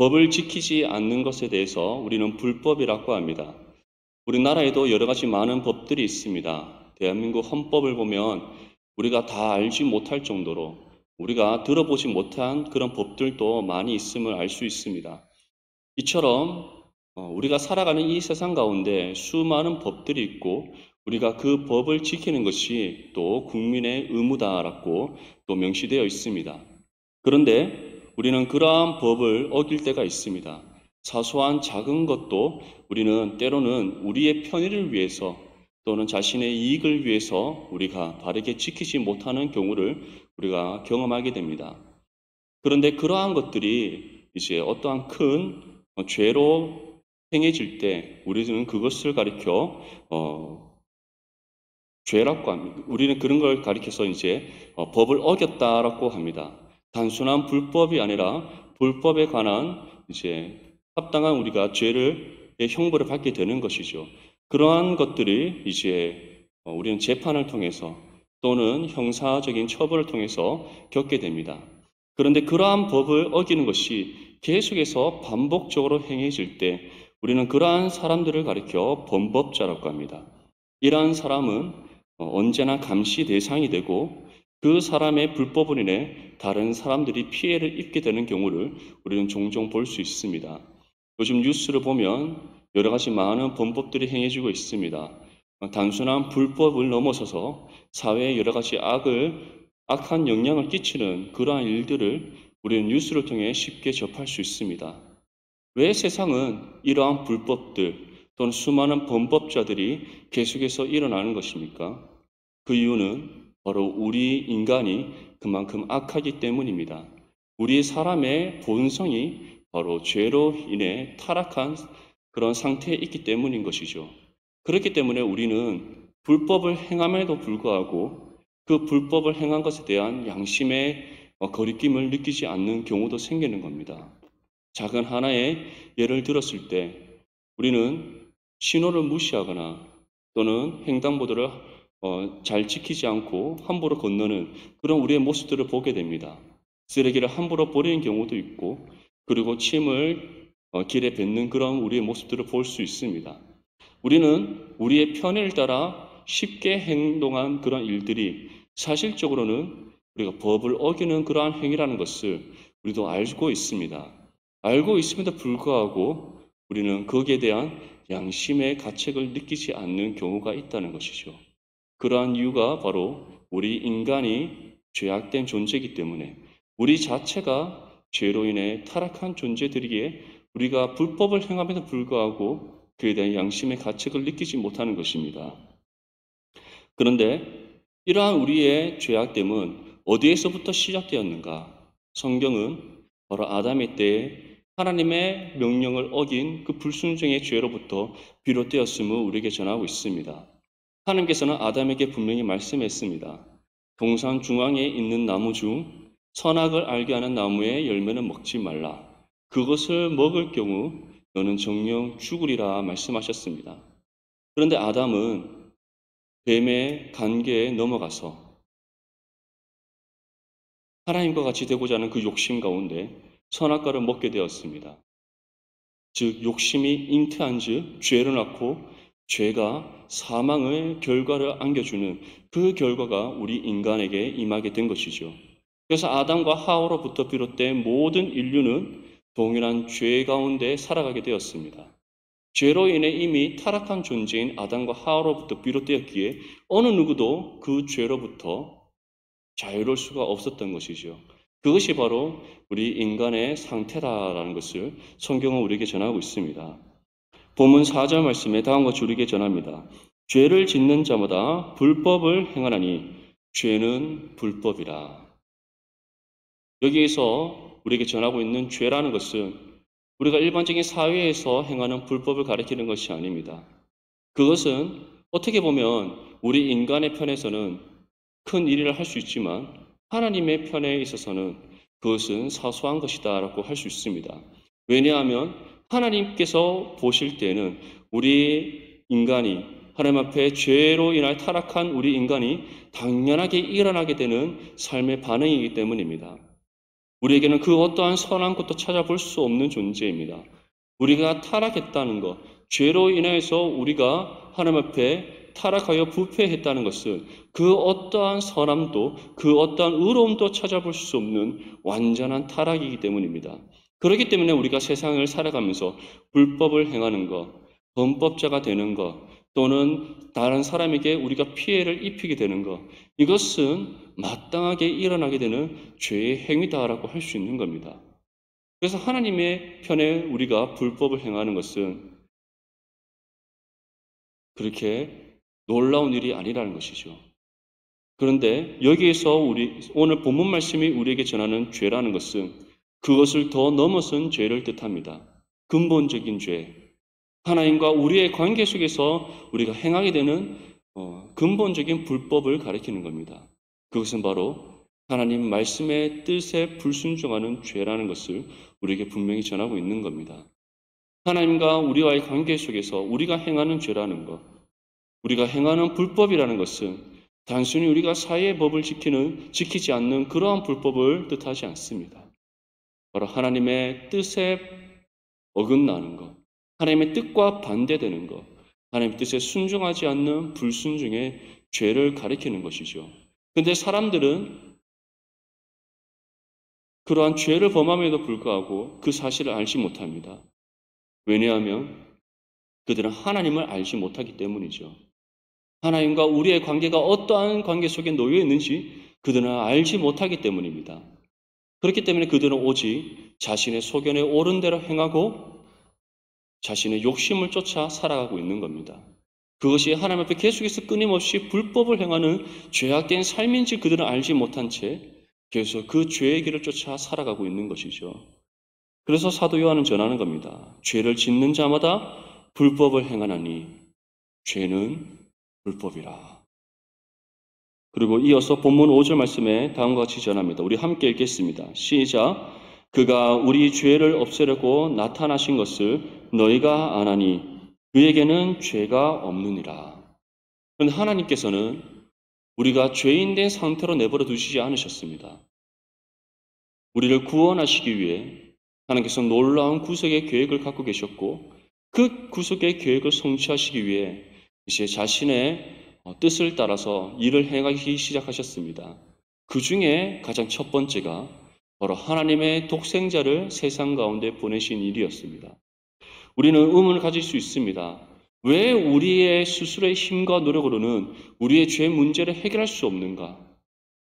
법을 지키지 않는 것에 대해서 우리는 불법이라고 합니다. 우리나라에도 여러 가지 많은 법들이 있습니다. 대한민국 헌법을 보면 우리가 다 알지 못할 정도로 우리가 들어보지 못한 그런 법들도 많이 있음을 알 수 있습니다. 이처럼 우리가 살아가는 이 세상 가운데 수많은 법들이 있고 우리가 그 법을 지키는 것이 또 국민의 의무다라고 또 명시되어 있습니다. 그런데 우리는 그러한 법을 어길 때가 있습니다. 사소한 작은 것도 우리는 때로는 우리의 편의를 위해서 또는 자신의 이익을 위해서 우리가 바르게 지키지 못하는 경우를 우리가 경험하게 됩니다. 그런데 그러한 것들이 이제 어떠한 큰 죄로 행해질 때 우리는 그것을 가리켜 죄라고 합니다. 우리는 그런 걸 가리켜서 이제 법을 어겼다라고 합니다. 단순한 불법이 아니라 불법에 관한 이제 합당한 우리가 죄를 형벌을 받게 되는 것이죠. 그러한 것들이 이제 우리는 재판을 통해서 또는 형사적인 처벌을 통해서 겪게 됩니다. 그런데 그러한 법을 어기는 것이 계속해서 반복적으로 행해질 때 우리는 그러한 사람들을 가리켜 범법자라고 합니다. 이러한 사람은 언제나 감시 대상이 되고 그 사람의 불법으로 인해 다른 사람들이 피해를 입게 되는 경우를 우리는 종종 볼 수 있습니다. 요즘 뉴스를 보면 여러 가지 많은 범법들이 행해지고 있습니다. 단순한 불법을 넘어서서 사회에 여러 가지 악한 영향을 끼치는 그러한 일들을 우리는 뉴스를 통해 쉽게 접할 수 있습니다. 왜 세상은 이러한 불법들 또는 수많은 범법자들이 계속해서 일어나는 것입니까? 그 이유는 바로 우리 인간이 그만큼 악하기 때문입니다. 우리 사람의 본성이 바로 죄로 인해 타락한 그런 상태에 있기 때문인 것이죠. 그렇기 때문에 우리는 불법을 행함에도 불구하고 그 불법을 행한 것에 대한 양심의 거리낌을 느끼지 않는 경우도 생기는 겁니다. 작은 하나의 예를 들었을 때 우리는 신호를 무시하거나 또는 횡단보도를 잘 지키지 않고 함부로 건너는 그런 우리의 모습들을 보게 됩니다. 쓰레기를 함부로 버리는 경우도 있고 그리고 침을 길에 뱉는 그런 우리의 모습들을 볼 수 있습니다. 우리는 우리의 편의를 따라 쉽게 행동한 그런 일들이 사실적으로는 우리가 법을 어기는 그러한 행위라는 것을 우리도 알고 있습니다. 알고 있음에도 불구하고 우리는 거기에 대한 양심의 가책을 느끼지 않는 경우가 있다는 것이죠. 그러한 이유가 바로 우리 인간이 죄악된 존재이기 때문에 우리 자체가 죄로 인해 타락한 존재들이기에 우리가 불법을 행함에도 불구하고 그에 대한 양심의 가책을 느끼지 못하는 것입니다. 그런데 이러한 우리의 죄악됨은 어디에서부터 시작되었는가? 성경은 바로 아담의 때에 하나님의 명령을 어긴 그 불순종의 죄로부터 비롯되었음을 우리에게 전하고 있습니다. 하나님께서는 아담에게 분명히 말씀했습니다. 동산 중앙에 있는 나무 중 선악을 알게 하는 나무의 열매는 먹지 말라. 그것을 먹을 경우 너는 정녕 죽으리라 말씀하셨습니다. 그런데 아담은 뱀의 관계에 넘어가서 하나님과 같이 되고자 하는 그 욕심 가운데 선악과를 먹게 되었습니다. 즉 욕심이 잉태한 즉 죄를 낳고 죄가 사망의 결과를 안겨주는 그 결과가 우리 인간에게 임하게 된 것이죠. 그래서 아담과 하와로부터 비롯된 모든 인류는 동일한 죄 가운데 살아가게 되었습니다. 죄로 인해 이미 타락한 존재인 아담과 하와로부터 비롯되었기에 어느 누구도 그 죄로부터 자유로울 수가 없었던 것이죠. 그것이 바로 우리 인간의 상태다라는 것을 성경은 우리에게 전하고 있습니다. 본문 4절 말씀에 다음과 줄이게 전합니다. 죄를 짓는 자마다 불법을 행하나니 죄는 불법이라. 여기에서 우리에게 전하고 있는 죄라는 것은 우리가 일반적인 사회에서 행하는 불법을 가리키는 것이 아닙니다. 그것은 어떻게 보면 우리 인간의 편에서는 큰 일이라 할 수 있지만 하나님의 편에 있어서는 그것은 사소한 것이다라고 할 수 있습니다. 왜냐하면 하나님께서 보실 때는 우리 인간이 하나님 앞에 죄로 인하여 타락한 우리 인간이 당연하게 일어나게 되는 삶의 반응이기 때문입니다. 우리에게는 그 어떠한 선한 것도 찾아볼 수 없는 존재입니다. 우리가 타락했다는 것, 죄로 인해서 우리가 하나님 앞에 타락하여 부패했다는 것은 그 어떠한 선함도 그 어떠한 의로움도 찾아볼 수 없는 완전한 타락이기 때문입니다. 그렇기 때문에 우리가 세상을 살아가면서 불법을 행하는 것, 범법자가 되는 것, 또는 다른 사람에게 우리가 피해를 입히게 되는 것, 이것은 마땅하게 일어나게 되는 죄의 행위다라고 할 수 있는 겁니다. 그래서 하나님의 편에 우리가 불법을 행하는 것은 그렇게 놀라운 일이 아니라는 것이죠. 그런데 여기에서 오늘 본문 말씀이 우리에게 전하는 죄라는 것은 그것을 더 넘어선 죄를 뜻합니다. 근본적인 죄. 하나님과 우리의 관계 속에서 우리가 행하게 되는 근본적인 불법을 가리키는 겁니다. 그것은 바로 하나님 말씀의 뜻에 불순종하는 죄라는 것을 우리에게 분명히 전하고 있는 겁니다. 하나님과 우리와의 관계 속에서 우리가 행하는 죄라는 것, 우리가 행하는 불법이라는 것은 단순히 우리가 사회의 법을 지키지 않는 그러한 불법을 뜻하지 않습니다. 바로 하나님의 뜻에 어긋나는 것, 하나님의 뜻과 반대되는 것, 하나님의 뜻에 순종하지 않는 불순종의 죄를 가리키는 것이죠. 그런데 사람들은 그러한 죄를 범함에도 불구하고 그 사실을 알지 못합니다. 왜냐하면 그들은 하나님을 알지 못하기 때문이죠. 하나님과 우리의 관계가 어떠한 관계 속에 놓여 있는지 그들은 알지 못하기 때문입니다. 그렇기 때문에 그들은 오직 자신의 소견에 옳은 대로 행하고 자신의 욕심을 쫓아 살아가고 있는 겁니다. 그것이 하나님 앞에 계속해서 끊임없이 불법을 행하는 죄악된 삶인지 그들은 알지 못한 채 계속 그 죄의 길을 쫓아 살아가고 있는 것이죠. 그래서 사도 요한은 전하는 겁니다. 죄를 짓는 자마다 불법을 행하나니 죄는 불법이라. 그리고 이어서 본문 5절 말씀에 다음과 같이 전합니다. 우리 함께 읽겠습니다. 시작. 그가 우리 죄를 없애려고 나타나신 것을 너희가 아나니 그에게는 죄가 없느니라. 그런데 하나님께서는 우리가 죄인된 상태로 내버려 두시지 않으셨습니다. 우리를 구원하시기 위해 하나님께서 놀라운 구속의 계획을 갖고 계셨고 그 구속의 계획을 성취하시기 위해 이제 자신의 뜻을 따라서 일을 행하기 시작하셨습니다. 그 중에 가장 첫 번째가 바로 하나님의 독생자를 세상 가운데 보내신 일이었습니다. 우리는 의문을 가질 수 있습니다. 왜 우리의 스스로의 힘과 노력으로는 우리의 죄 문제를 해결할 수 없는가?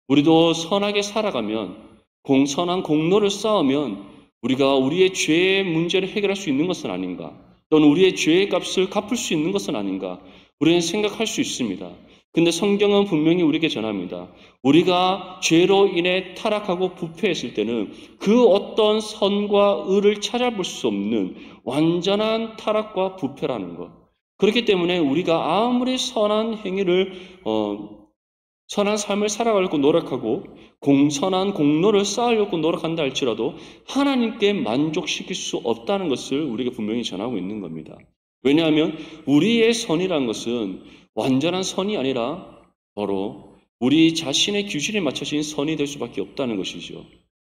우리도 선하게 살아가면 선한 공로를 쌓으면 우리가 우리의 죄의 문제를 해결할 수 있는 것은 아닌가? 또는 우리의 죄의 값을 갚을 수 있는 것은 아닌가? 우리는 생각할 수 있습니다. 근데 성경은 분명히 우리에게 전합니다. 우리가 죄로 인해 타락하고 부패했을 때는 그 어떤 선과 의를 찾아볼 수 없는 완전한 타락과 부패라는 것. 그렇기 때문에 우리가 아무리 선한 행위를 선한 삶을 살아가려고 노력하고 선한 공로를 쌓으려고 노력한다 할지라도 하나님께 만족시킬 수 없다는 것을 우리에게 분명히 전하고 있는 겁니다. 왜냐하면 우리의 선이라는 것은 완전한 선이 아니라 바로 우리 자신의 기준에 맞춰진 선이 될 수밖에 없다는 것이죠.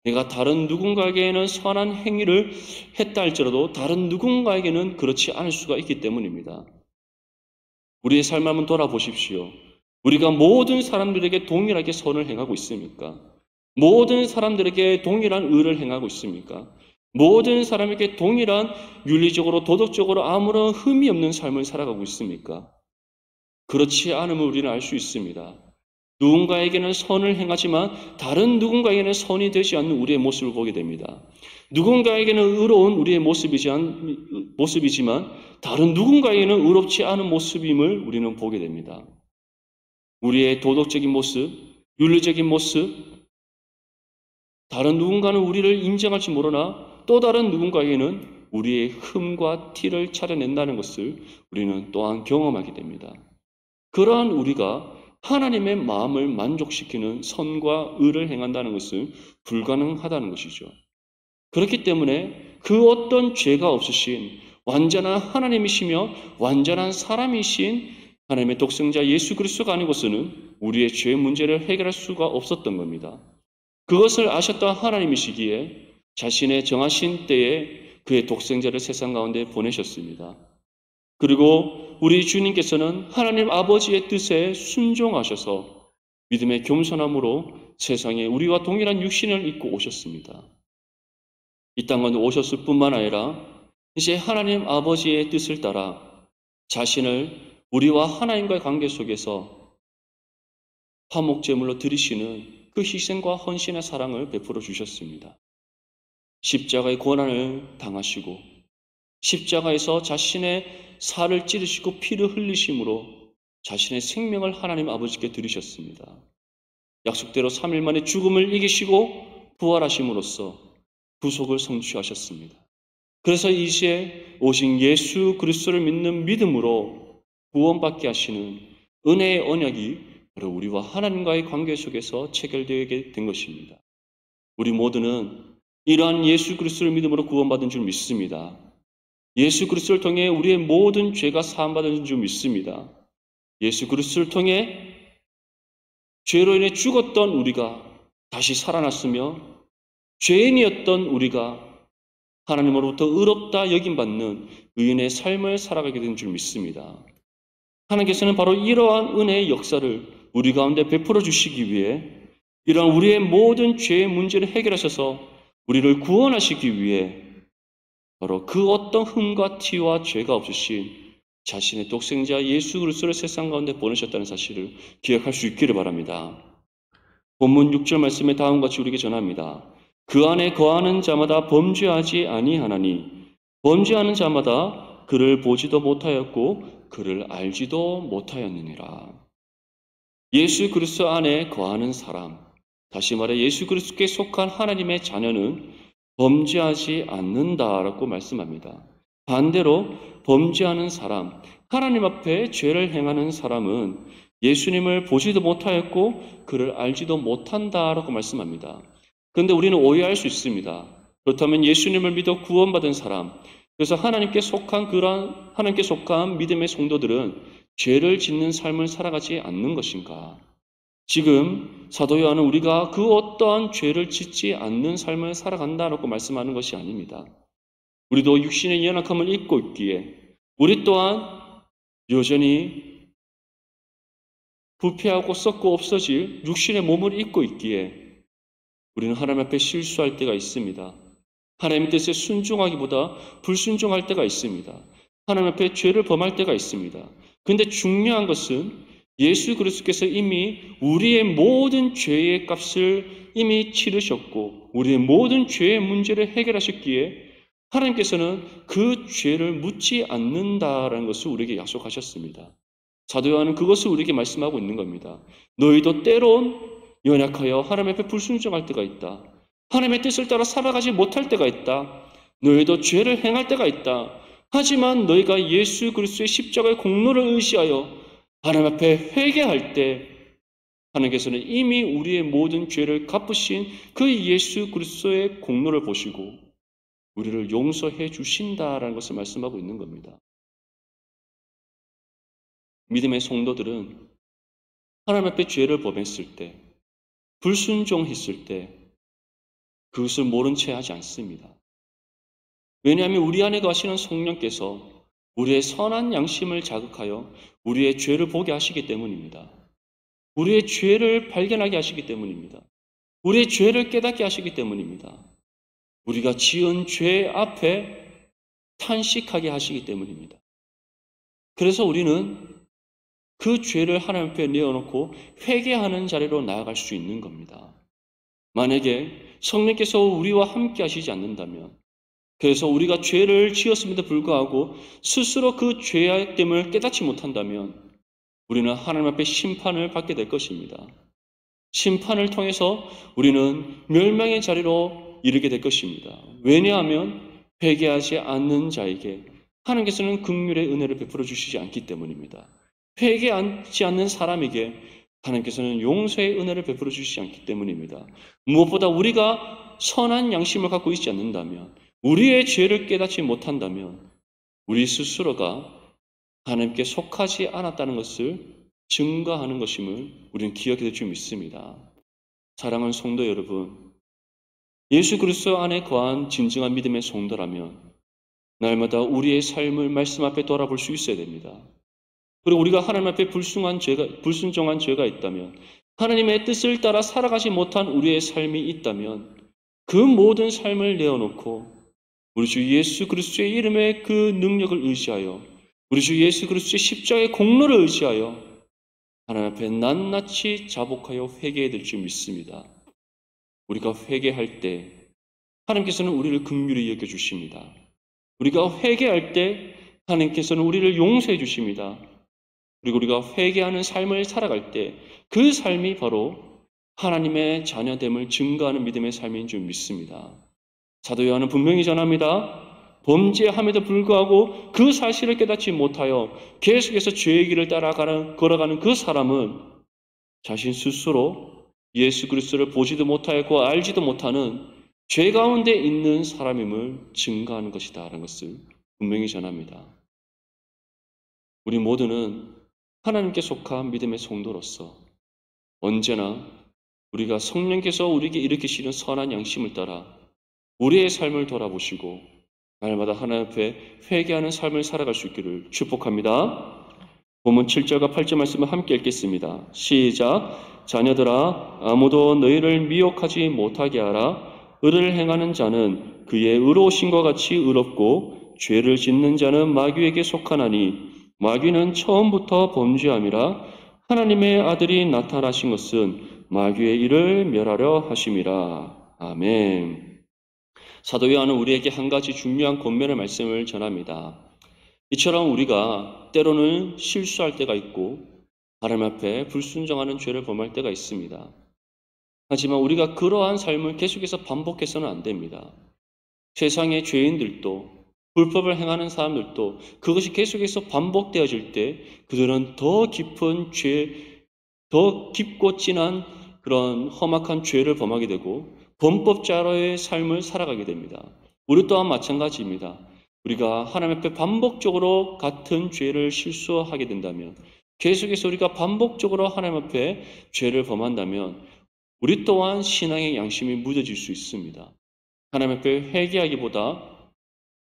내가 다른 누군가에게는 선한 행위를 했다 할지라도 다른 누군가에게는 그렇지 않을 수가 있기 때문입니다. 우리의 삶을 한번 돌아보십시오. 우리가 모든 사람들에게 동일하게 선을 행하고 있습니까? 모든 사람들에게 동일한 의를 행하고 있습니까? 모든 사람에게 동일한 윤리적으로 도덕적으로 아무런 흠이 없는 삶을 살아가고 있습니까? 그렇지 않으면 우리는 알 수 있습니다. 누군가에게는 선을 행하지만 다른 누군가에게는 선이 되지 않는 우리의 모습을 보게 됩니다. 누군가에게는 의로운 우리의 모습이지만 다른 누군가에게는 의롭지 않은 모습임을 우리는 보게 됩니다. 우리의 도덕적인 모습, 윤리적인 모습, 다른 누군가는 우리를 인정할지 모르나 또 다른 누군가에게는 우리의 흠과 티를 찾아낸다는 것을 우리는 또한 경험하게 됩니다. 그러한 우리가 하나님의 마음을 만족시키는 선과 의를 행한다는 것은 불가능하다는 것이죠. 그렇기 때문에 그 어떤 죄가 없으신 완전한 하나님이시며 완전한 사람이신 하나님의 독생자 예수 그리스도가 아니고서는 우리의 죄 문제를 해결할 수가 없었던 겁니다. 그것을 아셨던 하나님이시기에 자신의 정하신 때에 그의 독생자를 세상 가운데 보내셨습니다. 그리고 우리 주님께서는 하나님 아버지의 뜻에 순종하셔서 믿음의 겸손함으로 세상에 우리와 동일한 육신을 입고 오셨습니다. 이 땅 가운데 오셨을 뿐만 아니라 이제 하나님 아버지의 뜻을 따라 자신을 우리와 하나님과의 관계 속에서 화목제물로 드리시는 그 희생과 헌신의 사랑을 베풀어 주셨습니다. 십자가의 고난을 당하시고 십자가에서 자신의 살을 찌르시고 피를 흘리심으로 자신의 생명을 하나님 아버지께 드리셨습니다. 약속대로 3일 만에 죽음을 이기시고 부활하심으로써 구속을 성취하셨습니다. 그래서 이제 오직 예수 그리스도를 믿는 믿음으로 구원받게 하시는 은혜의 언약이 바로 우리와 하나님과의 관계 속에서 체결되게 된 것입니다. 우리 모두는 이러한 예수 그리스도를 믿음으로 구원받은 줄 믿습니다. 예수 그리스도를 통해 우리의 모든 죄가 사함받은 줄 믿습니다. 예수 그리스도를 통해 죄로 인해 죽었던 우리가 다시 살아났으며 죄인이었던 우리가 하나님으로부터 의롭다 여김받는 의인의 삶을 살아가게 된 줄 믿습니다. 하나님께서는 바로 이러한 은혜의 역사를 우리 가운데 베풀어 주시기 위해 이러한 우리의 모든 죄의 문제를 해결하셔서 우리를 구원하시기 위해 바로 그 어떤 흠과 티와 죄가 없으신 자신의 독생자 예수 그리스도를 세상 가운데 보내셨다는 사실을 기억할 수 있기를 바랍니다. 본문 6절 말씀에 다음과 같이 우리에게 전합니다. 그 안에 거하는 자마다 범죄하지 아니하나니 범죄하는 자마다 그를 보지도 못하였고 그를 알지도 못하였느니라. 예수 그리스도 안에 거하는 사람, 다시 말해 예수 그리스도께 속한 하나님의 자녀는 범죄하지 않는다라고 말씀합니다. 반대로 범죄하는 사람, 하나님 앞에 죄를 행하는 사람은 예수님을 보지도 못하였고 그를 알지도 못한다라고 말씀합니다. 그런데 우리는 오해할 수 있습니다. 그렇다면 예수님을 믿어 구원받은 사람, 그래서 하나님께 속한 믿음의 성도들은 죄를 짓는 삶을 살아가지 않는 것인가? 지금 사도 요한은 우리가 그 어떠한 죄를 짓지 않는 삶을 살아간다라고 말씀하는 것이 아닙니다. 우리도 육신의 연약함을 입고 있기에 우리 또한 여전히 부패하고 썩고 없어질 육신의 몸을 입고 있기에 우리는 하나님 앞에 실수할 때가 있습니다. 하나님의 뜻에 순종하기보다 불순종할 때가 있습니다. 하나님 앞에 죄를 범할 때가 있습니다. 그런데 중요한 것은 예수 그리스도께서 이미 우리의 모든 죄의 값을 이미 치르셨고 우리의 모든 죄의 문제를 해결하셨기에 하나님께서는 그 죄를 묻지 않는다라는 것을 우리에게 약속하셨습니다. 사도 요한은 그것을 우리에게 말씀하고 있는 겁니다. 너희도 때론 연약하여 하나님 앞에 불순종할 때가 있다. 하나님의 뜻을 따라 살아가지 못할 때가 있다. 너희도 죄를 행할 때가 있다. 하지만 너희가 예수 그리스도의 십자가의 공로를 의지하여 하나님 앞에 회개할 때 하나님께서는 이미 우리의 모든 죄를 갚으신 그 예수 그리스도의 공로를 보시고 우리를 용서해 주신다라는 것을 말씀하고 있는 겁니다. 믿음의 성도들은 하나님 앞에 죄를 범했을 때, 불순종했을 때 그것을 모른 채 하지 않습니다. 왜냐하면 우리 안에 거하시는 성령께서 우리의 선한 양심을 자극하여 우리의 죄를 보게 하시기 때문입니다. 우리의 죄를 발견하게 하시기 때문입니다. 우리의 죄를 깨닫게 하시기 때문입니다. 우리가 지은 죄 앞에 탄식하게 하시기 때문입니다. 그래서 우리는 그 죄를 하나님 앞에 내어놓고 회개하는 자리로 나아갈 수 있는 겁니다. 만약에 성령께서 우리와 함께 하시지 않는다면, 그래서 우리가 죄를 지었음에도 불구하고 스스로 그 죄됨을 깨닫지 못한다면 우리는 하나님 앞에 심판을 받게 될 것입니다. 심판을 통해서 우리는 멸망의 자리로 이르게 될 것입니다. 왜냐하면 회개하지 않는 자에게 하나님께서는 긍휼의 은혜를 베풀어 주시지 않기 때문입니다. 회개하지 않는 사람에게 하나님께서는 용서의 은혜를 베풀어 주시지 않기 때문입니다. 무엇보다 우리가 선한 양심을 갖고 있지 않는다면, 우리의 죄를 깨닫지 못한다면 우리 스스로가 하나님께 속하지 않았다는 것을 증거하는 것임을 우리는 기억해야 될 줄 믿습니다. 사랑하는 성도 여러분, 예수 그리스도 안에 거한 진정한 믿음의 성도라면 날마다 우리의 삶을 말씀 앞에 돌아볼 수 있어야 됩니다. 그리고 우리가 하나님 앞에 불순종한 죄가 있다면, 하나님의 뜻을 따라 살아가지 못한 우리의 삶이 있다면 그 모든 삶을 내어놓고 우리 주 예수 그리스도의 이름의 그 능력을 의지하여, 우리 주 예수 그리스도의 십자가의 공로를 의지하여 하나님 앞에 낱낱이 자복하여 회개해야 될 줄 믿습니다. 우리가 회개할 때 하나님께서는 우리를 긍휼히 여겨주십니다. 우리가 회개할 때 하나님께서는 우리를 용서해 주십니다. 그리고 우리가 회개하는 삶을 살아갈 때 그 삶이 바로 하나님의 자녀됨을 증거하는 믿음의 삶인 줄 믿습니다. 사도 요한은 분명히 전합니다. 범죄함에도 불구하고 그 사실을 깨닫지 못하여 계속해서 죄의 길을 걸어가는 그 사람은 자신 스스로 예수 그리스도를 보지도 못하였고 알지도 못하는 죄 가운데 있는 사람임을 증거하는 것이다 라는 것을 분명히 전합니다. 우리 모두는 하나님께 속한 믿음의 성도로서 언제나 우리가 성령께서 우리에게 일으키시는 선한 양심을 따라 우리의 삶을 돌아보시고 날마다 하나님 앞에 회개하는 삶을 살아갈 수 있기를 축복합니다. 본문 7절과 8절 말씀을 함께 읽겠습니다. 시작. 자녀들아, 아무도 너희를 미혹하지 못하게 하라. 의를 행하는 자는 그의 의로우심과 같이 의롭고 죄를 짓는 자는 마귀에게 속하나니 마귀는 처음부터 범죄함이라. 하나님의 아들이 나타나신 것은 마귀의 일을 멸하려 하심이라. 아멘. 사도 요한은 우리에게 한 가지 중요한 권면의 말씀을 전합니다. 이처럼 우리가 때로는 실수할 때가 있고 하나님 앞에 불순종하는 죄를 범할 때가 있습니다. 하지만 우리가 그러한 삶을 계속해서 반복해서는 안 됩니다. 세상의 죄인들도 불법을 행하는 사람들도 그것이 계속해서 반복되어질 때 그들은 더 깊은 죄, 더 깊고 진한 그런 험악한 죄를 범하게 되고 범법자로의 삶을 살아가게 됩니다. 우리 또한 마찬가지입니다. 우리가 하나님 앞에 반복적으로 같은 죄를 실수하게 된다면, 계속해서 우리가 반복적으로 하나님 앞에 죄를 범한다면 우리 또한 신앙의 양심이 무뎌질 수 있습니다. 하나님 앞에 회개하기보다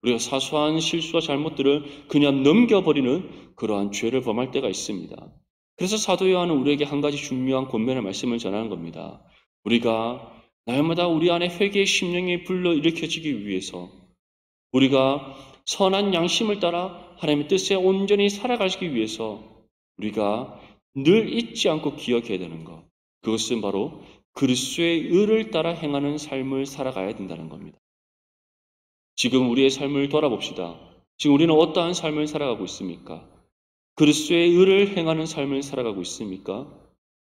우리가 사소한 실수와 잘못들을 그냥 넘겨버리는 그러한 죄를 범할 때가 있습니다. 그래서 사도 요한은 우리에게 한 가지 중요한 권면의 말씀을 전하는 겁니다. 우리가 날마다 우리 안에 회개의 심령이 불러일으켜지기 위해서 우리가 선한 양심을 따라 하나님의 뜻에 온전히 살아가기 위해서 우리가 늘 잊지 않고 기억해야 되는 것, 그것은 바로 그리스도의 의를 따라 행하는 삶을 살아가야 된다는 겁니다. 지금 우리의 삶을 돌아봅시다. 지금 우리는 어떠한 삶을 살아가고 있습니까? 그리스도의 의를 행하는 삶을 살아가고 있습니까?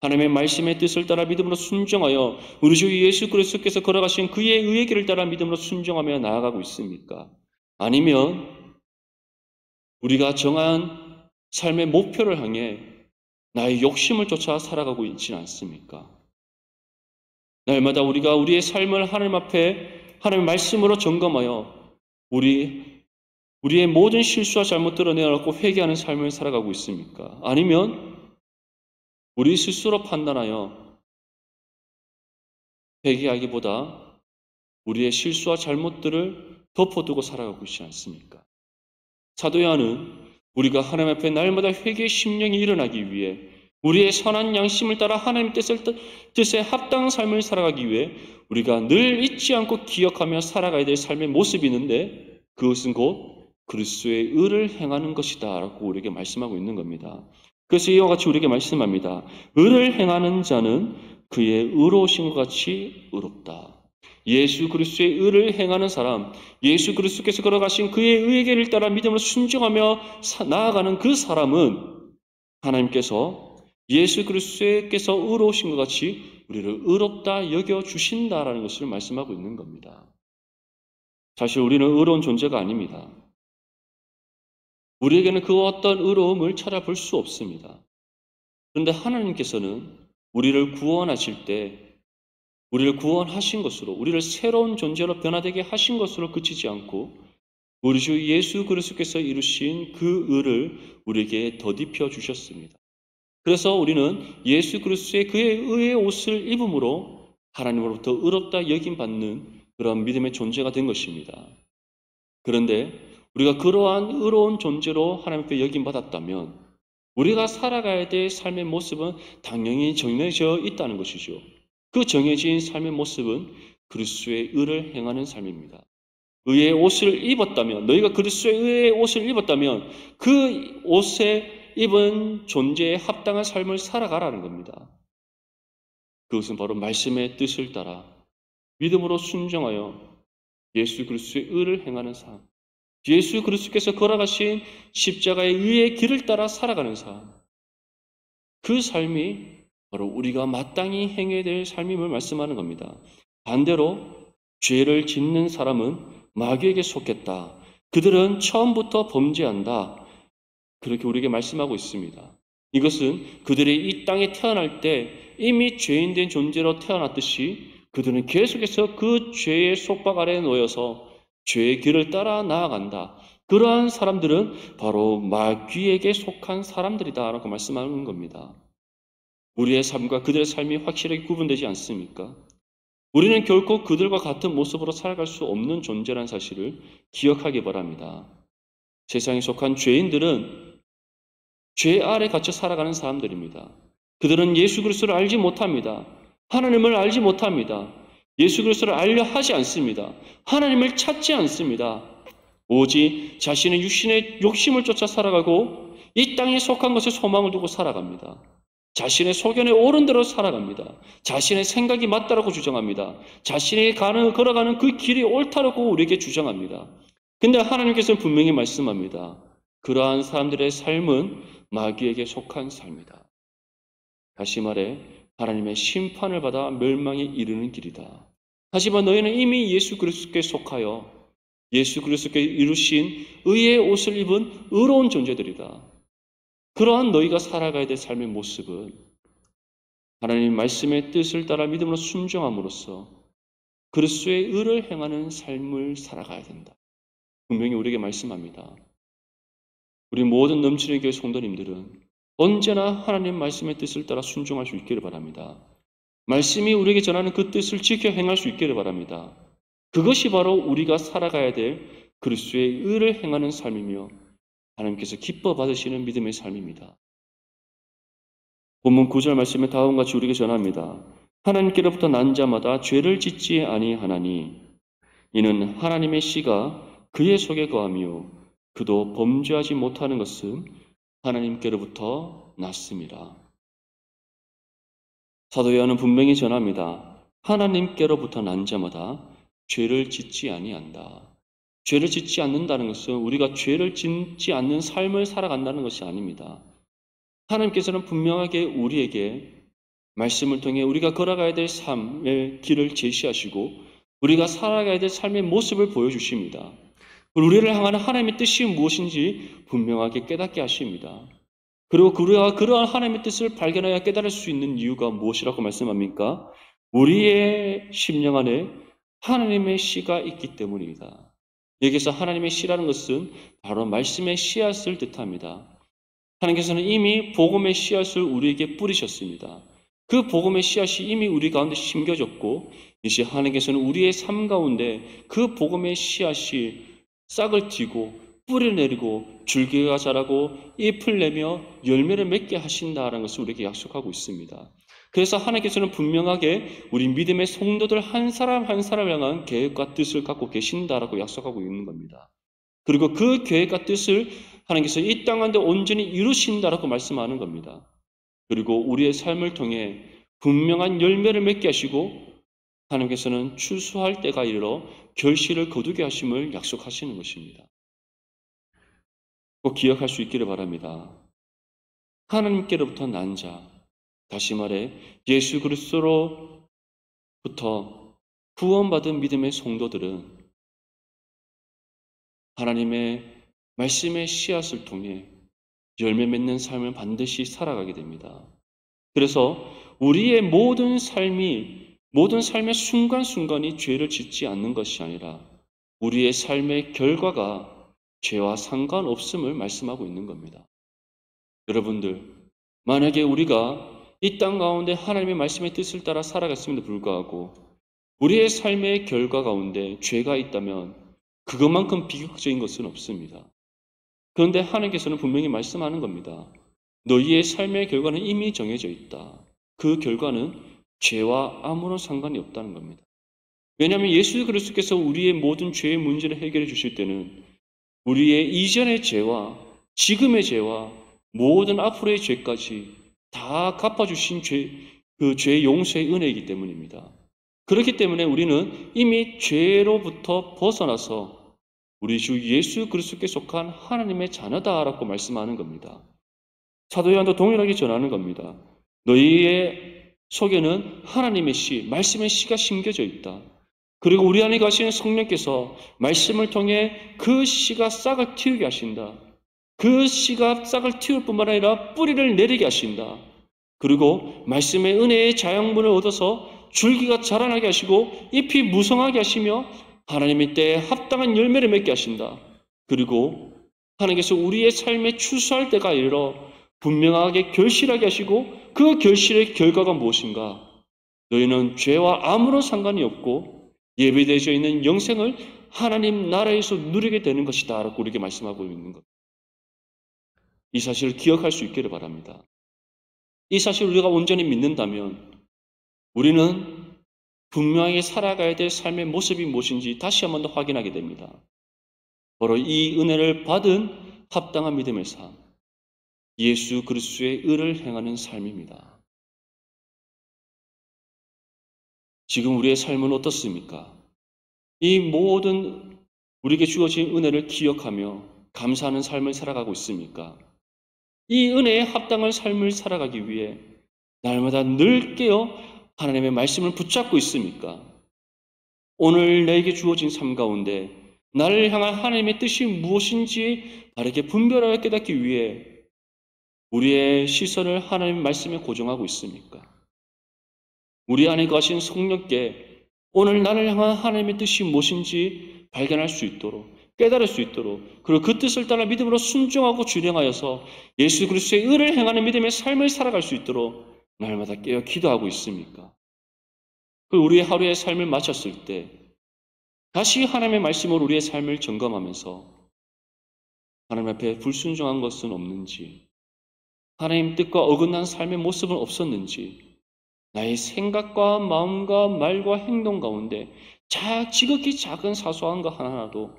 하나님의 말씀의 뜻을 따라 믿음으로 순종하여 우리 주 예수 그리스도께서 걸어가신 그의 의의 길을 따라 믿음으로 순종하며 나아가고 있습니까? 아니면 우리가 정한 삶의 목표를 향해 나의 욕심을 쫓아 살아가고 있지는 않습니까? 날마다 우리가 우리의 삶을 하나님 앞에 하나님의 말씀으로 점검하여 우리의 모든 실수와 잘못들을 내어놓고 회개하는 삶을 살아가고 있습니까? 아니면 우리 스스로 판단하여 회개하기보다 우리의 실수와 잘못들을 덮어두고 살아가고 있지 않습니까? 사도 요한은 우리가 하나님 앞에 날마다 회개의 심령이 일어나기 위해 우리의 선한 양심을 따라 하나님 뜻에 합당한 삶을 살아가기 위해 우리가 늘 잊지 않고 기억하며 살아가야 될 삶의 모습이 있는데 그것은 곧 그리스도의 의를 행하는 것이다 라고 우리에게 말씀하고 있는 겁니다. 그래서 이와 같이 우리에게 말씀합니다. 의를 행하는 자는 그의 의로우신 것 같이 의롭다. 예수 그리스도의 의를 행하는 사람, 예수 그리스도께서 걸어가신 그의 의의 길을 따라 믿음으로 순종하며 나아가는 그 사람은 하나님께서 예수 그리스도께서 의로우신 것 같이 우리를 의롭다 여겨주신다라는 것을 말씀하고 있는 겁니다. 사실 우리는 의로운 존재가 아닙니다. 우리에게는 그 어떤 의로움을 찾아볼 수 없습니다. 그런데 하나님께서는 우리를 구원하실 때 우리를 구원하신 것으로, 우리를 새로운 존재로 변화되게 하신 것으로 그치지 않고 우리 주 예수 그리스도께서 이루신 그 의를 우리에게 덧입혀 주셨습니다. 그래서 우리는 예수 그리스도의 그의 의의 옷을 입음으로 하나님으로부터 의롭다 여김받는 그런 믿음의 존재가 된 것입니다. 그런데 우리가 그러한 의로운 존재로 하나님께 여김받았다면 우리가 살아가야 될 삶의 모습은 당연히 정해져 있다는 것이죠. 그 정해진 삶의 모습은 그리스도의 의를 행하는 삶입니다. 의의 옷을 입었다면, 너희가 그리스도의 의의 옷을 입었다면 그 옷에 입은 존재에 합당한 삶을 살아가라는 겁니다. 그것은 바로 말씀의 뜻을 따라 믿음으로 순종하여 예수 그리스도의 의를 행하는 삶, 예수 그리스도께서 걸어가신 십자가의 의의 길을 따라 살아가는 삶, 그 삶이 바로 우리가 마땅히 행해야 될 삶임을 말씀하는 겁니다. 반대로 죄를 짓는 사람은 마귀에게 속했다. 그들은 처음부터 범죄한다. 그렇게 우리에게 말씀하고 있습니다. 이것은 그들이 이 땅에 태어날 때 이미 죄인된 존재로 태어났듯이 그들은 계속해서 그 죄의 속박 아래에 놓여서 죄의 길을 따라 나아간다. 그러한 사람들은 바로 마귀에게 속한 사람들이다라고 말씀하는 겁니다. 우리의 삶과 그들의 삶이 확실하게 구분되지 않습니까? 우리는 결코 그들과 같은 모습으로 살아갈 수 없는 존재라는 사실을 기억하기 바랍니다. 세상에 속한 죄인들은 죄 아래 갇혀 살아가는 사람들입니다. 그들은 예수 그리스도를 알지 못합니다. 하나님을 알지 못합니다. 예수 그리스도를 알려 하지 않습니다. 하나님을 찾지 않습니다. 오직 자신의 육신의 욕심을 쫓아 살아가고 이 땅에 속한 것에 소망을 두고 살아갑니다. 자신의 소견에 옳은 대로 살아갑니다. 자신의 생각이 맞다라고 주장합니다. 자신이 걸어가는 그 길이 옳다라고 우리에게 주장합니다. 근데 하나님께서는 분명히 말씀합니다. 그러한 사람들의 삶은 마귀에게 속한 삶이다. 다시 말해 하나님의 심판을 받아 멸망에 이르는 길이다. 하지만 너희는 이미 예수 그리스도께 속하여 예수 그리스도께 이루신 의의 옷을 입은 의로운 존재들이다. 그러한 너희가 살아가야 될 삶의 모습은 하나님 말씀의 뜻을 따라 믿음으로 순종함으로써 그리스도의 의를 행하는 삶을 살아가야 된다. 분명히 우리에게 말씀합니다. 우리 모든 넘치는 교회 성도님들은 언제나 하나님 말씀의 뜻을 따라 순종할 수 있기를 바랍니다. 말씀이 우리에게 전하는 그 뜻을 지켜 행할 수 있기를 바랍니다. 그것이 바로 우리가 살아가야 될 그리스도의 의를 행하는 삶이며 하나님께서 기뻐 받으시는 믿음의 삶입니다. 본문 9절 말씀에 다음과 같이 우리에게 전합니다. 하나님께로부터 난 자마다 죄를 짓지 아니하나니 이는 하나님의 씨가 그의 속에 거하며 그도 범죄하지 못하는 것은 하나님께로부터 났습니다. 사도 요한은 분명히 전합니다. 하나님께로부터 난 자마다 죄를 짓지 아니한다. 죄를 짓지 않는다는 것은 우리가 죄를 짓지 않는 삶을 살아간다는 것이 아닙니다. 하나님께서는 분명하게 우리에게 말씀을 통해 우리가 걸어가야 될 삶의 길을 제시하시고 우리가 살아가야 될 삶의 모습을 보여주십니다. 우리를 향하는 하나님의 뜻이 무엇인지 분명하게 깨닫게 하십니다. 그리고 우리가 그러한 하나님의 뜻을 발견하여 깨달을 수 있는 이유가 무엇이라고 말씀합니까? 우리의 심령 안에 하나님의 씨가 있기 때문입니다. 여기서 하나님의 씨라는 것은 바로 말씀의 씨앗을 뜻합니다. 하나님께서는 이미 복음의 씨앗을 우리에게 뿌리셨습니다. 그 복음의 씨앗이 이미 우리 가운데 심겨졌고 이제 하나님께서는 우리의 삶 가운데 그 복음의 씨앗이 싹을 틔고 뿌리를 내리고 줄기가 자라고 잎을 내며 열매를 맺게 하신다라는 것을 우리에게 약속하고 있습니다. 그래서 하나님께서는 분명하게 우리 믿음의 성도들 한 사람 한 사람을 향한 계획과 뜻을 갖고 계신다라고 약속하고 있는 겁니다. 그리고 그 계획과 뜻을 하나님께서 이 땅 가운데 온전히 이루신다라고 말씀하는 겁니다. 그리고 우리의 삶을 통해 분명한 열매를 맺게 하시고 하나님께서는 추수할 때가 이르러 결실을 거두게 하심을 약속하시는 것입니다. 꼭 기억할 수 있기를 바랍니다. 하나님께로부터 난 자, 다시 말해 예수 그리스도로부터 구원받은 믿음의 성도들은 하나님의 말씀의 씨앗을 통해 열매 맺는 삶을 반드시 살아가게 됩니다. 그래서 우리의 모든 삶의 순간순간이 죄를 짓지 않는 것이 아니라 우리의 삶의 결과가 죄와 상관없음을 말씀하고 있는 겁니다. 여러분들, 만약에 우리가 이 땅 가운데 하나님의 말씀의 뜻을 따라 살아갔음에도 불구하고 우리의 삶의 결과 가운데 죄가 있다면 그것만큼 비극적인 것은 없습니다. 그런데 하나님께서는 분명히 말씀하는 겁니다. 너희의 삶의 결과는 이미 정해져 있다. 그 결과는 죄와 아무런 상관이 없다는 겁니다. 왜냐하면 예수 그리스도께서 우리의 모든 죄의 문제를 해결해 주실 때는 우리의 이전의 죄와 지금의 죄와 모든 앞으로의 죄까지 다 갚아주신 그 죄의 용서의 은혜이기 때문입니다. 그렇기 때문에 우리는 이미 죄로부터 벗어나서 우리 주 예수 그리스도께 속한 하나님의 자녀다라고 말씀하는 겁니다. 사도 요한도 동일하게 전하는 겁니다. 너희의 속에는 하나님의 씨, 말씀의 씨가 심겨져 있다. 그리고 우리 안에 가시는 성령께서 말씀을 통해 그 씨가 싹을 틔우게 하신다. 그 씨가 싹을 틔울 뿐만 아니라 뿌리를 내리게 하신다. 그리고 말씀의 은혜의 자양분을 얻어서 줄기가 자라나게 하시고 잎이 무성하게 하시며 하나님의 때에 합당한 열매를 맺게 하신다. 그리고 하나님께서 우리의 삶에 추수할 때가 이르러 분명하게 결실하게 하시고 그 결실의 결과가 무엇인가? 너희는 죄와 아무런 상관이 없고 예배되어져 있는 영생을 하나님 나라에서 누리게 되는 것이다 라고 우리에게 말씀하고 있는 것. 이 사실을 기억할 수 있기를 바랍니다. 이 사실을 우리가 온전히 믿는다면 우리는 분명하게 살아가야 될 삶의 모습이 무엇인지 다시 한 번 더 확인하게 됩니다. 바로 이 은혜를 받은 합당한 믿음의 삶, 예수 그리스도의 의를 행하는 삶입니다. 지금 우리의 삶은 어떻습니까? 이 모든 우리에게 주어진 은혜를 기억하며 감사하는 삶을 살아가고 있습니까? 이 은혜에 합당한 삶을 살아가기 위해 날마다 늘 깨어 하나님의 말씀을 붙잡고 있습니까? 오늘 내게 주어진 삶 가운데 나를 향한 하나님의 뜻이 무엇인지 바르게 분별하여 깨닫기 위해 우리의 시선을 하나님의 말씀에 고정하고 있습니까? 우리 안에 거하신 성령께 오늘 나를 향한 하나님의 뜻이 무엇인지 발견할 수 있도록 깨달을 수 있도록 그리고 그 뜻을 따라 믿음으로 순종하고 준행하여서 예수 그리스도의 의를 행하는 믿음의 삶을 살아갈 수 있도록 날마다 깨어 기도하고 있습니까? 그리고 우리의 하루의 삶을 마쳤을 때 다시 하나님의 말씀으로 우리의 삶을 점검하면서 하나님 앞에 불순종한 것은 없는지 하나님 뜻과 어긋난 삶의 모습은 없었는지 나의 생각과 마음과 말과 행동 가운데 지극히 작은 사소한 것 하나라도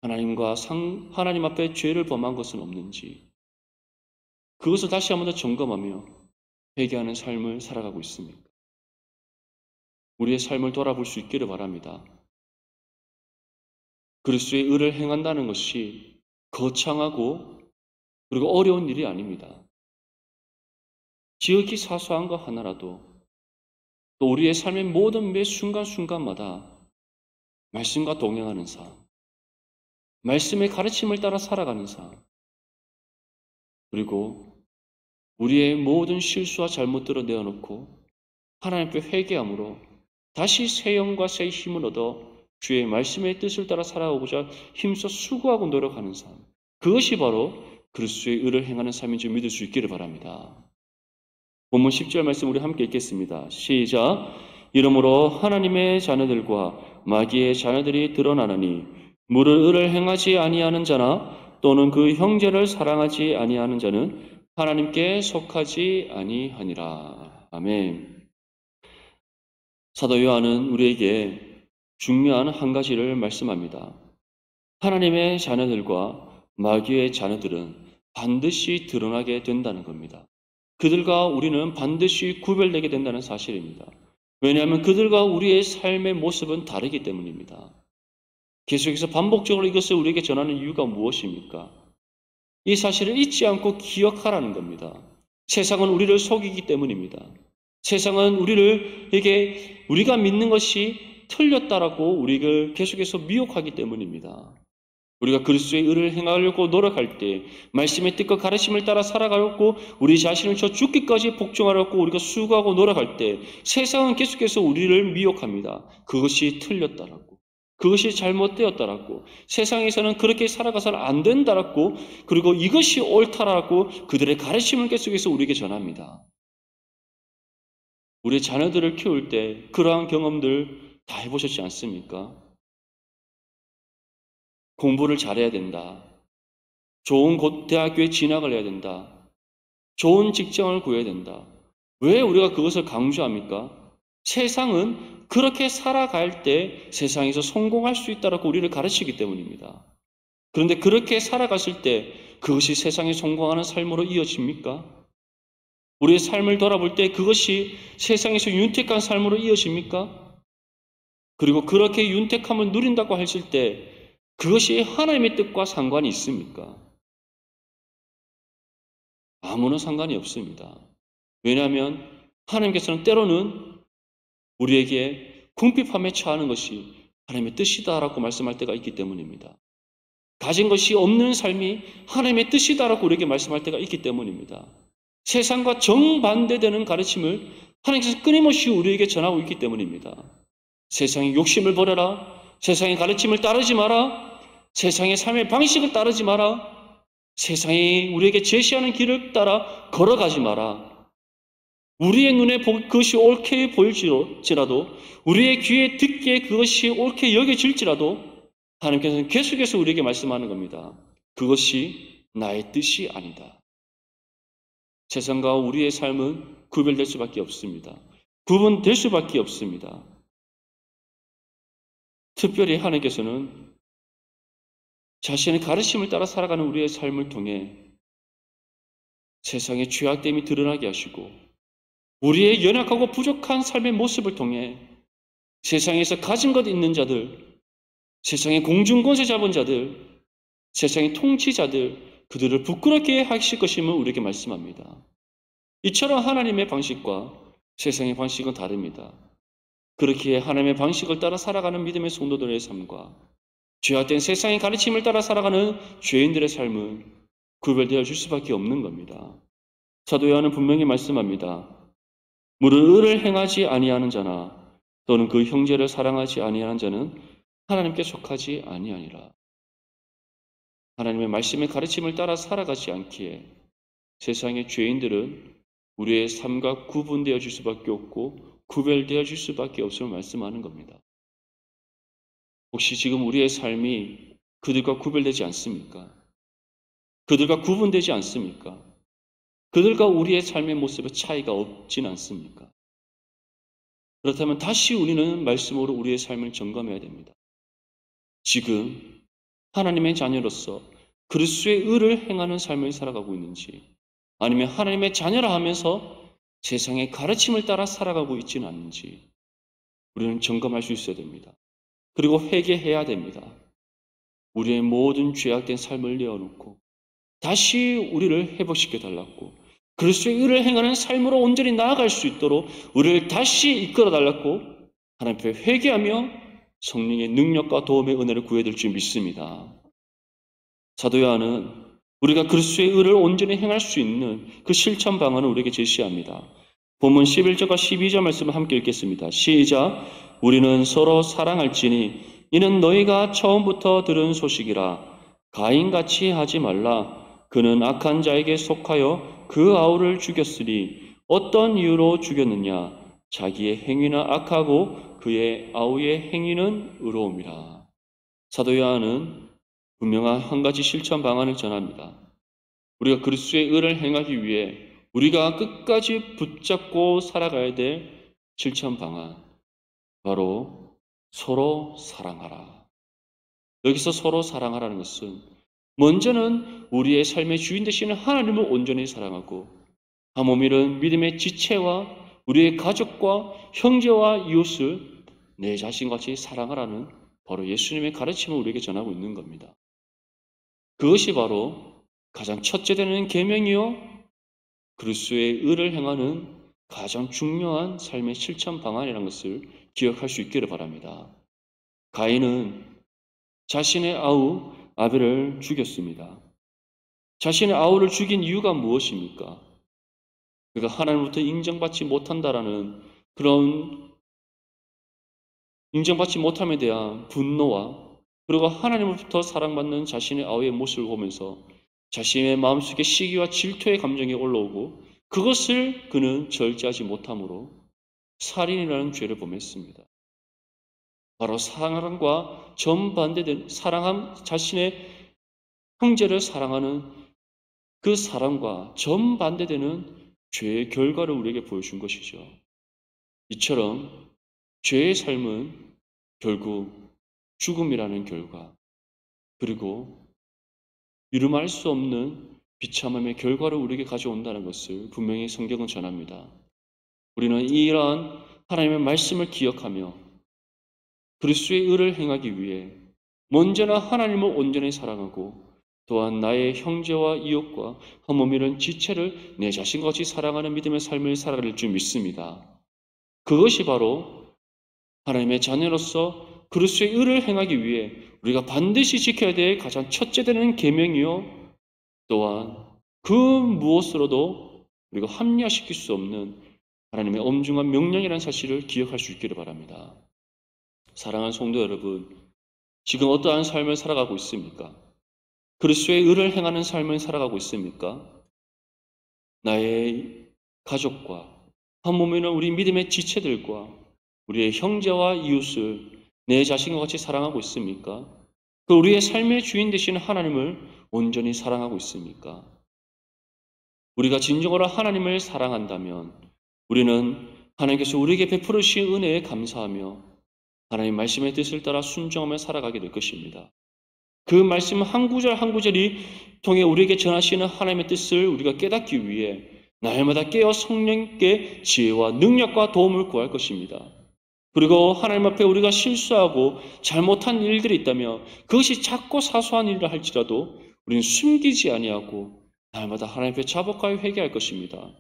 하나님 앞에 죄를 범한 것은 없는지 그것을 다시 한 번 더 점검하며 회개하는 삶을 살아가고 있습니까? 우리의 삶을 돌아볼 수 있기를 바랍니다. 그리스도의 의를 행한다는 것이 거창하고 그리고 어려운 일이 아닙니다. 지극히 사소한 것 하나라도 또 우리의 삶의 모든 매 순간순간마다 말씀과 동행하는 삶, 말씀의 가르침을 따라 살아가는 삶, 그리고 우리의 모든 실수와 잘못들을 내어놓고 하나님 앞에 회개함으로 다시 새 영과 새 힘을 얻어 주의 말씀의 뜻을 따라 살아오고자 힘써 수고하고 노력하는 삶, 그것이 바로 그리스도의 의를 행하는 삶인 줄 믿을 수 있기를 바랍니다. 본문 10절 말씀 우리 함께 읽겠습니다. 시작. 이러므로 하나님의 자녀들과 마귀의 자녀들이 드러나느니 무릇 의를 행하지 아니하는 자나 또는 그 형제를 사랑하지 아니하는 자는 하나님께 속하지 아니하니라. 아멘. 사도 요한은 우리에게 중요한 한 가지를 말씀합니다. 하나님의 자녀들과 마귀의 자녀들은 반드시 드러나게 된다는 겁니다. 그들과 우리는 반드시 구별되게 된다는 사실입니다. 왜냐하면 그들과 우리의 삶의 모습은 다르기 때문입니다. 계속해서 반복적으로 이것을 우리에게 전하는 이유가 무엇입니까? 이 사실을 잊지 않고 기억하라는 겁니다. 세상은 우리를 속이기 때문입니다. 세상은 우리가 믿는 것이 틀렸다라고 우리를 계속해서 미혹하기 때문입니다. 우리가 그리스도의 의를 행하려고 노력할 때 말씀의 뜻과 가르침을 따라 살아가려고 우리 자신을 저 죽기까지 복종하려고 우리가 수고하고 노력할 때 세상은 계속해서 우리를 미혹합니다. 그것이 틀렸다라고, 그것이 잘못되었다라고, 세상에서는 그렇게 살아가서는 안 된다라고, 그리고 이것이 옳다라고 그들의 가르침을 계속해서 우리에게 전합니다. 우리 자녀들을 키울 때 그러한 경험들 다 해보셨지 않습니까? 공부를 잘해야 된다. 좋은 대학교에 진학을 해야 된다. 좋은 직장을 구해야 된다. 왜 우리가 그것을 강조합니까? 세상은 그렇게 살아갈 때 세상에서 성공할 수 있다고 우리를 가르치기 때문입니다. 그런데 그렇게 살아갔을 때 그것이 세상에 성공하는 삶으로 이어집니까? 우리의 삶을 돌아볼 때 그것이 세상에서 윤택한 삶으로 이어집니까? 그리고 그렇게 윤택함을 누린다고 했을 때 그것이 하나님의 뜻과 상관이 있습니까? 아무런 상관이 없습니다. 왜냐하면 하나님께서는 때로는 우리에게 궁핍함에 처하는 것이 하나님의 뜻이다라고 말씀할 때가 있기 때문입니다. 가진 것이 없는 삶이 하나님의 뜻이다라고 우리에게 말씀할 때가 있기 때문입니다. 세상과 정반대되는 가르침을 하나님께서 끊임없이 우리에게 전하고 있기 때문입니다. 세상의 욕심을 버려라. 세상의 가르침을 따르지 마라. 세상의 삶의 방식을 따르지 마라. 세상이 우리에게 제시하는 길을 따라 걸어가지 마라. 우리의 눈에 그것이 옳게 보일지라도, 우리의 귀에 듣기에 그것이 옳게 여겨질지라도 하나님께서는 계속해서 우리에게 말씀하는 겁니다. 그것이 나의 뜻이 아니다. 세상과 우리의 삶은 구별될 수밖에 없습니다. 구분될 수밖에 없습니다. 특별히 하나님께서는 자신의 가르침을 따라 살아가는 우리의 삶을 통해 세상의 죄악됨이 드러나게 하시고 우리의 연약하고 부족한 삶의 모습을 통해 세상에서 가진 것 있는 자들, 세상의 공중권세 잡은 자들, 세상의 통치자들, 그들을 부끄럽게 하실 것임을 우리에게 말씀합니다. 이처럼 하나님의 방식과 세상의 방식은 다릅니다. 그렇기에 하나님의 방식을 따라 살아가는 믿음의 성도들의 삶과 죄악된 세상의 가르침을 따라 살아가는 죄인들의 삶은 구별되어 줄 수밖에 없는 겁니다. 사도 요한은 분명히 말씀합니다. 무릇 의를 행하지 아니하는 자나 또는 그 형제를 사랑하지 아니하는 자는 하나님께 속하지 아니하니라. 하나님의 말씀의 가르침을 따라 살아가지 않기에 세상의 죄인들은 우리의 삶과 구분되어 줄 수밖에 없고 구별되어 줄 수밖에 없음을 말씀하는 겁니다. 혹시 지금 우리의 삶이 그들과 구별되지 않습니까? 그들과 구분되지 않습니까? 그들과 우리의 삶의 모습에 차이가 없진 않습니까? 그렇다면 다시 우리는 말씀으로 우리의 삶을 점검해야 됩니다. 지금 하나님의 자녀로서 그리스도의 의를 행하는 삶을 살아가고 있는지, 아니면 하나님의 자녀라 하면서 세상의 가르침을 따라 살아가고 있지는 않는지 우리는 점검할 수 있어야 됩니다. 그리고 회개해야 됩니다. 우리의 모든 죄악된 삶을 내어놓고 다시 우리를 회복시켜 달라고, 그리스도의 의를 행하는 삶으로 온전히 나아갈 수 있도록 우리를 다시 이끌어 달라고 하나님 앞에 회개하며 성령의 능력과 도움의 은혜를 구해야 될 줄 믿습니다. 사도 요한은 우리가 그리스도의 의를 온전히 행할 수 있는 그 실천 방안을 우리에게 제시합니다. 본문 11절과 12절 말씀을 함께 읽겠습니다. 시작. 우리는 서로 사랑할지니 이는 너희가 처음부터 들은 소식이라. 가인같이 하지 말라. 그는 악한 자에게 속하여 그 아우를 죽였으니 어떤 이유로 죽였느냐? 자기의 행위는 악하고 그의 아우의 행위는 의로움이라. 사도 요한은 분명한 한 가지 실천 방안을 전합니다. 우리가 그리스도의 의를 행하기 위해 우리가 끝까지 붙잡고 살아가야 될 실천 방안, 바로 서로 사랑하라. 여기서 서로 사랑하라는 것은 먼저는 우리의 삶의 주인 되시는 하나님을 온전히 사랑하고 한 몸이른 믿음의 지체와 우리의 가족과 형제와 이웃을 내 자신같이 사랑하라는 바로 예수님의 가르침을 우리에게 전하고 있는 겁니다. 그것이 바로 가장 첫째 되는 계명이요 그리스도의 의를 행하는 가장 중요한 삶의 실천 방안이라는 것을 기억할 수 있기를 바랍니다. 가인은 자신의 아우 아벨을 죽였습니다. 자신의 아우를 죽인 이유가 무엇입니까? 그가 하나님으로부터 인정받지 못한다라는 그런 인정받지 못함에 대한 분노와 그리고 하나님으로부터 사랑받는 자신의 아우의 모습을 보면서 자신의 마음속에 시기와 질투의 감정이 올라오고 그것을 그는 절제하지 못함으로 살인이라는 죄를 범했습니다. 바로 사랑과 정반대된 자신의 형제를 사랑하는 그 사랑과 정반대되는 죄의 결과를 우리에게 보여준 것이죠. 이처럼 죄의 삶은 결국 죽음이라는 결과, 그리고 이루말 수 없는 비참함의 결과를 우리에게 가져온다는 것을 분명히 성경은 전합니다. 우리는 이러한 하나님의 말씀을 기억하며 그리스도의 의를 행하기 위해 먼저는 하나님을 온전히 사랑하고 또한 나의 형제와 이웃과 한 몸이는 지체를 내 자신과 같이 사랑하는 믿음의 삶을 살아갈 줄 믿습니다. 그것이 바로 하나님의 자녀로서 그리스도의 의를 행하기 위해 우리가 반드시 지켜야 될 가장 첫째 되는 계명이요, 또한 그 무엇으로도 우리가 합리화시킬 수 없는 하나님의 엄중한 명령이라는 사실을 기억할 수 있기를 바랍니다. 사랑하는 성도 여러분, 지금 어떠한 삶을 살아가고 있습니까? 그리스도의 의를 행하는 삶을 살아가고 있습니까? 나의 가족과 한 몸에는 우리 믿음의 지체들과 우리의 형제와 이웃을 내 자신과 같이 사랑하고 있습니까? 그 우리의 삶의 주인 되시는 하나님을 온전히 사랑하고 있습니까? 우리가 진정으로 하나님을 사랑한다면 우리는 하나님께서 우리에게 베풀어 주신 은혜에 감사하며 하나님 말씀의 뜻을 따라 순종하며 살아가게 될 것입니다. 그 말씀 한 구절 한 구절이 통해 우리에게 전하시는 하나님의 뜻을 우리가 깨닫기 위해 날마다 깨어 성령께 지혜와 능력과 도움을 구할 것입니다. 그리고 하나님 앞에 우리가 실수하고 잘못한 일들이 있다면 그것이 작고 사소한 일이라 할지라도 우리는 숨기지 아니하고 날마다 하나님 앞에 자복하여 회개할 것입니다.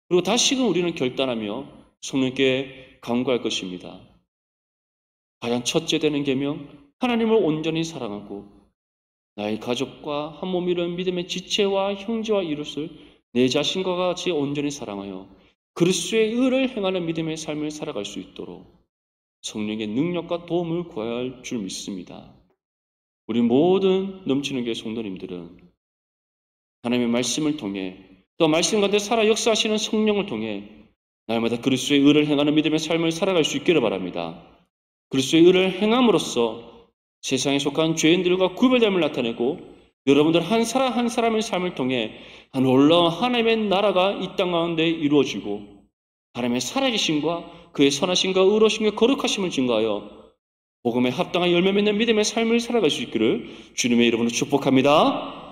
그리고 다시금 우리는 결단하며 성령께 간구할 것입니다. 가장 첫째 되는 계명, 하나님을 온전히 사랑하고 나의 가족과 한 몸이른 믿음의 지체와 형제와 이웃을 내 자신과 같이 온전히 사랑하여 그리스도의 의를 행하는 믿음의 삶을 살아갈 수 있도록 성령의 능력과 도움을 구해야 할 줄 믿습니다. 우리 모든 넘치는 교회 성도님들은 하나님의 말씀을 통해 또 말씀 가운데 살아 역사하시는 성령을 통해 날마다 그리스도의 의를 행하는 믿음의 삶을 살아갈 수 있기를 바랍니다. 그리스도의 의를 행함으로써 세상에 속한 죄인들과 구별됨을 나타내고 여러분들 한 사람 한 사람의 삶을 통해 한 놀라운 하나님의 나라가 이 땅 가운데 이루어지고 하나님의 살아계심과 그의 선하심과 의로우심과 거룩하심을 증거하여 복음에 합당한 열매 맺는 믿음의 삶을 살아갈 수 있기를 주님의 이름으로 축복합니다.